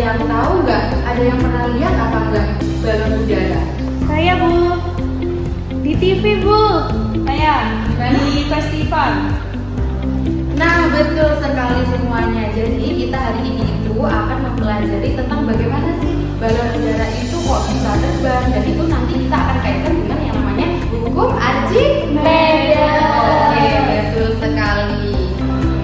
yang tahu nggak? Ada yang pernah lihat apa nggak balon udara? Saya Bu, di TV Bu. Saya di festival. Nah, betul sekali semuanya. Jadi kita hari ini itu akan mempelajari tentang bagaimana sih balon udara itu kok bisa terbang, dan itu nanti kita akan kaitkan dengan yang namanya hukum Archimedes. Oke, betul sekali.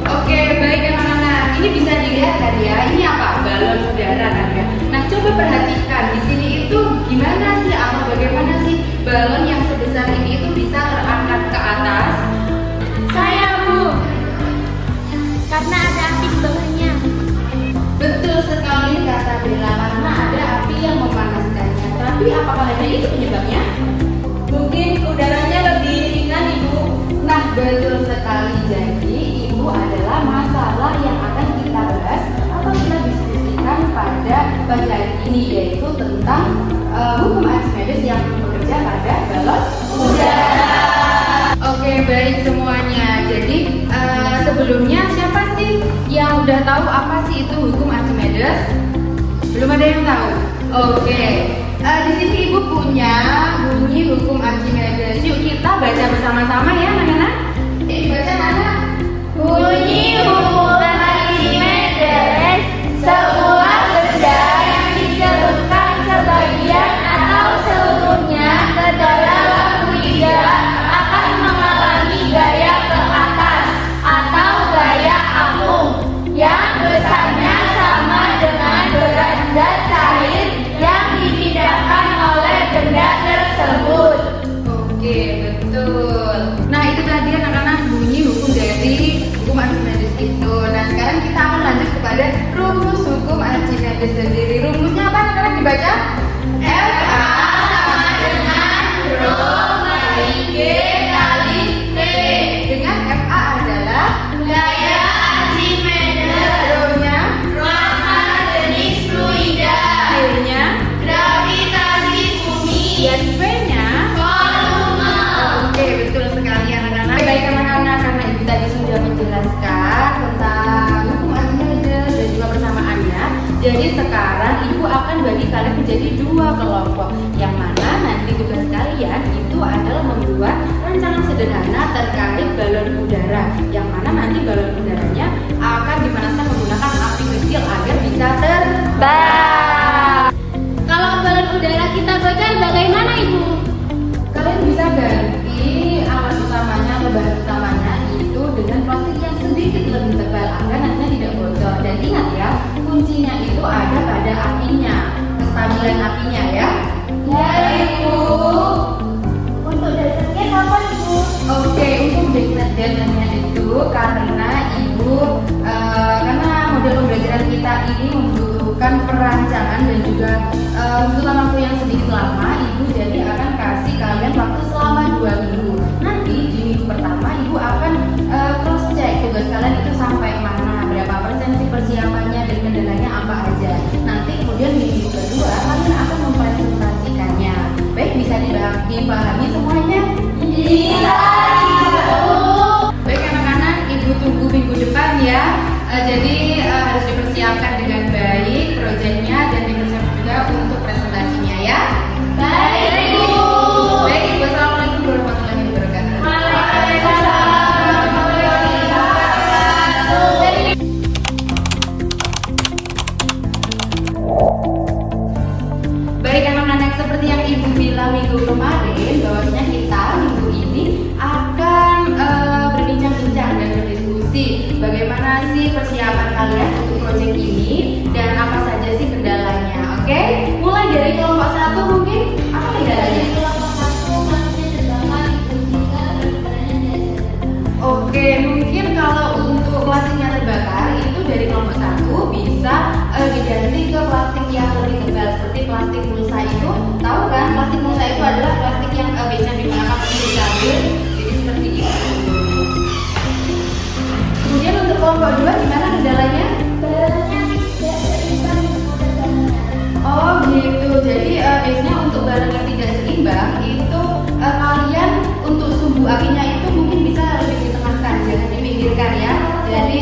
Oke, baik anak-anak. Ini bisa dilihat kan ya? Ini apa? Balon udara kan ya? Nah, coba perhatikan di sini itu gimana sih atau bagaimana sih balon yang sebesar ini itu bisa terangkat ke atas? Saya Bu, karena ada api di bawahnya. Betul sekali kata Bella, karena ada api yang memanaskannya. Tapi apakah hanya itu penyebabnya? Mungkin udaranya lebih ringan Ibu. Nah, betul sekali. Jadi itu adalah masalah yang akan kita bahas atau kita diskusikan pada pagi hari ini, yaitu tentang hukum Archimedes yang bekerja pada balon udara. Oke, baik semuanya. Jadi sebelumnya siapa sih yang udah tahu apa sih itu hukum Archimedes? Belum ada yang tahu? Oke. Di sini Ibu punya bunyi hukum Archimedes. Yuk kita baca bersama-sama ya, anak-anak. Dibaca anak. Bunyi hukum Archimedes, sebuah benda yang dicelupkan sebagian atau seluruhnya ke dalam waktu tidak akan mengalami gaya ke atas atau gaya apung yang besarnya sama dengan berat zat cair yang dipindahkan oleh benda tersebut. Oke, betul. Nah, itu tadi anak-anak bunyi hukum dari hukum Archimedes itu. Nah, sekarang kita akan lanjut kepada rumus hukum Archimedes sendiri. Rumusnya apa anak-anak dibaca? FA sama dengan rho kali G kali V. Dengan FA adalah Gaya Archimedes, rho-nya, massa jenis fluida, G-nya, gravitasi bumi, dan V-nya. volume. Oke, betul sekali anak-anak. Baik anak-anak, karena Ibu tadi sudah menjelaskan tentang hukum Archimedes dan juga persamaannya. Jadi sekarang Ibu akan bagi kalian menjadi dua kelompok. Yang mana nanti tugas kalian itu adalah membuat rancangan sederhana terkait balon udara. Yang mana nanti balon udaranya akan dipanaskan menggunakan api kecil agar bisa terbang. Kalau balon udara kita bocor bagaimana Ibu? Kalian bisa ganti alat utamanya atau bahan utamanya itu dengan plastik yang sedikit lebih tebal agar nantinya tidak bocor. Dan ingat ya, kuncinya itu ada pada apinya, kestabilan apinya ya. Ya Ibu. Untuk dasarnya kapan Ibu? Oke, untuk deadline-nya itu karena Ibu karena model pembelajaran kita ini membutuhkan perancangan dan juga membutuhkan waktu yang sedikit lama. Ibu jadi akan kasih kalian waktu selama 2 minggu. Nanti di minggu pertama Ibu akan cross check tugas kalian itu sampai mana, berapa persen sih persiapannya dan kendalanya apa aja. Nanti kemudian di minggu kedua kalian akan mempresentasikannya. Baik, bisa dipahami semuanya? Bisa Ibu. Baik anak-anak, Ibu tunggu minggu depan ya. Jadi harus dipersiapkan dengan baik proyeknya dan dipersiapkan juga untuk presentasinya ya. Baik Ibu. Baik, Ibu. Assalamualaikum warahmatullahi wabarakatuh. Waalaikumsalam warahmatullahi wabarakatuh. Baik anak-anak, seperti yang Ibu bilang minggu kemarin, bahwasanya kita minggu ini akan berbincang-bincang dan berdiskusi bagaimana sih persiapan kalian untuk proyek ini dan apa saja sih kendalanya. Oke, mulai dari kelompok 1 mungkin apa kendalanya? Kelompok 1 manusia terbakar, ketika berbedanya dari Oke, mungkin kalau untuk plastik yang terbakar itu dari kelompok 1 bisa diganti ke plastik yang lebih tebal seperti plastik mulsa itu. Tahu kan, plastik mulsa itu adalah plastik yang biasa digunakan untuk cabai. Jadi seperti itu. Kemudian untuk kelompok 2 gimana kendalanya? balonnya tidak seimbang dengan tegangannya. Oh gitu. Jadi biasanya untuk barang yang tidak seimbang itu kalian untuk sumbu apinya itu mungkin bisa lebih ditengahkan, jangan dipinggirkan ya. Jadi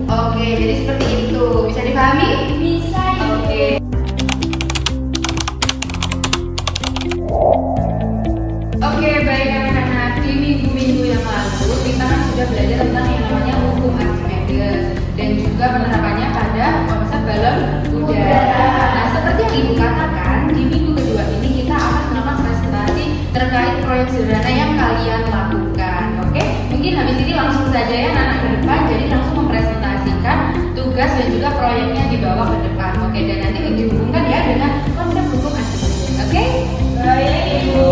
oke, jadi seperti itu. Bisa dipahami? Bisa Ibu. Ibu katakan, di minggu kedua ini kita akan melakukan presentasi terkait proyek sederhana yang kalian lakukan. Oke, mungkin habis ini langsung saja ya anak ke depan, jadi langsung mempresentasikan tugas dan juga proyeknya dibawa ke depan. Oke, dan nanti dihubungkan ya dengan konsep hukum administrasi. Oke? Baik, Ibu.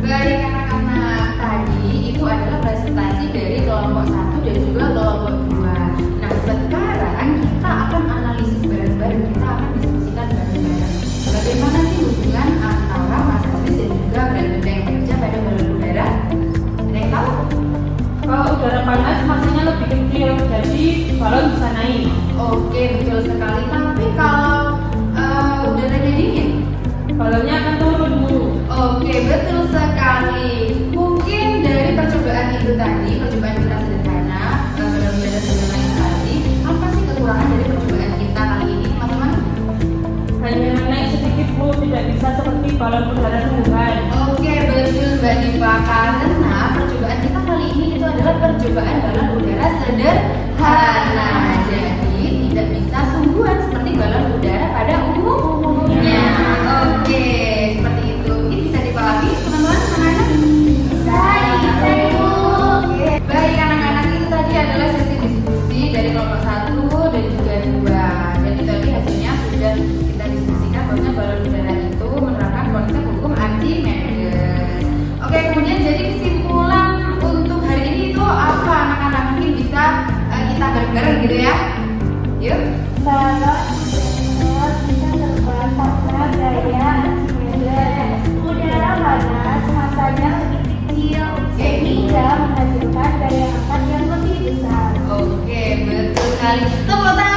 Baik anak-anak, tadi itu adalah presentasi dari kelompok 1 dan juga kelompok 2. Nah, sekarang kita akan analisis bareng-bareng, kita akan diskusikan bareng-bareng. Bagaimana sih hubungan antara Mas Hafiz dan juga Brenda yang bekerja pada balon udara? Ada yang tahu? Kalau udara panas masanya lebih kecil, jadi balon bisa naik. Oke, betul sekali. Tapi kalau udaranya dingin? Balonnya akan turun, Bu. Oke, betul sekali. Mungkin dari percobaan itu tadi, percobaan kita sederhana, balon udara sederhana itu tadi, apa sih kekurangan dari percobaan kita kali ini, teman-teman? Hanya naik sedikit, Bu, tidak bisa seperti balon udara sungguhan. Oke, betul Mbak Diva, karena percobaan kita kali ini itu adalah percobaan balon udara sederhana. Jadi tidak bisa sungguhan seperti balon udara pada umumnya. Oke, seperti itu. Ini bisa dipahami teman-teman anak-anak? Bisa, Ibu. Oke, baik anak-anak, itu tadi adalah sesi diskusi dari kelompok 1 dan juga 2. Dan itu tadi hasilnya sudah kita diskusikan bahwa balon udara itu menerapkan konsep hukum Archimedes. Oke, kemudian jadi kesimpulan untuk hari ini itu apa anak-anak? Mungkin bisa kita bareng-bareng gitu ya. Yuk. Balon udara bisa terbang karena gaya Archimedes. Udara panas masanya lebih kecil sehingga menghasilkan daya angkat yang lebih besar. Oke, betul sekali. Tepuk tangan